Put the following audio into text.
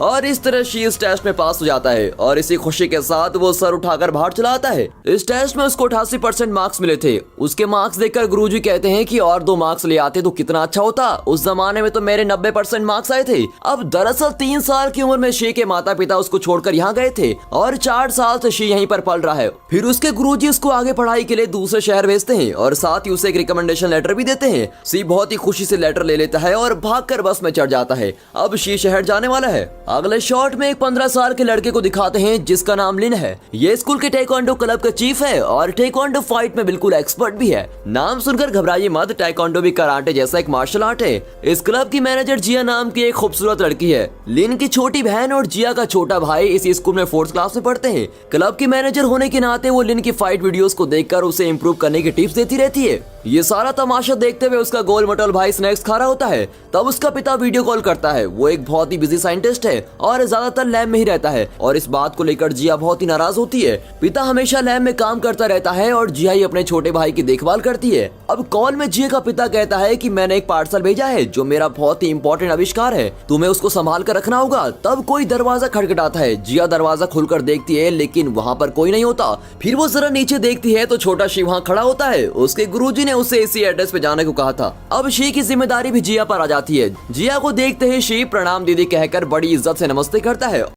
और इस तरह शी इस टेस्ट में पास हो जाता है और इसी खुशी के साथ वो सर उठाकर बाहर चला आता है। इस टेस्ट में उसको 88% मार्क्स मिले थे। उसके मार्क्स देखकर गुरुजी कहते हैं कि और 2 मार्क्स ले आते तो कितना अच्छा होता, उस जमाने में तो मेरे 90% मार्क्स आए थे। अब दरअसल 3 साल की उम्र में शी के माता पिता उसको छोड़कर यहाँ गए थे और 4 साल से शी यहीं पर पल रहा है। फिर उसके गुरुजी उसको आगे पढ़ाई के लिए दूसरे शहर भेजते हैं और साथ ही उसे एक रिकमेंडेशन लेटर भी देते हैं। शी बहुत ही खुशी से लेटर ले लेता है और भागकर बस में चढ़ जाता है। अब शी शहर जाने वाला है। अगले शॉट में एक 15 साल के लड़के को दिखाते हैं जिसका नाम लिन है। ये स्कूल के टेक्वांडो क्लब का चीफ है और टेक्वांडो फाइट में बिल्कुल एक्सपर्ट भी है। नाम सुनकर घबराइए मत, टेक्वांडो भी कराटे जैसा एक मार्शल आर्ट है। इस क्लब की मैनेजर जिया नाम की एक खूबसूरत लड़की है। लिन की छोटी बहन और जिया का छोटा भाई इस स्कूल में 4th क्लास में पढ़ते हैं। क्लब की मैनेजर होने के नाते वो लिन की फाइट वीडियोस को देखकर उसे इम्प्रूव करने की टिप्स देती रहती है। ये सारा तमाशा देखते हुए उसका गोल मटोल भाई स्नैक्स खा रहा होता है। तब उसका पिता वीडियो कॉल करता है। वो एक बहुत ही बिजी साइंटिस्ट है और ज्यादातर लैब में ही रहता है और इस बात को लेकर जिया बहुत ही नाराज होती है। पिता हमेशा लैब में काम करता रहता है और जिया ही अपने छोटे भाई की देखभाल करती है। अब कॉल में जिया का पिता कहता है कि मैंने एक पार्सल भेजा है जो मेरा बहुत ही इंपॉर्टेंट आविष्कार है, तुम्हें उसको संभाल कर रखना होगा। तब कोई दरवाजा खटखटाता है। जिया दरवाजा खुलकर देखती है लेकिन वहाँ पर कोई नहीं होता। फिर वो जरा नीचे देखती है तो छोटा शी वहाँ खड़ा होता है। उसके गुरुजी ने उसे इसी एड्रेस पे जाने को कहा था। अब शी की जिम्मेदारी भी जिया पर आ जाती है। जिया को देखते ही शी प्रणाम दीदी कहकर बड़ी इज्जत से नमस्ते करता है।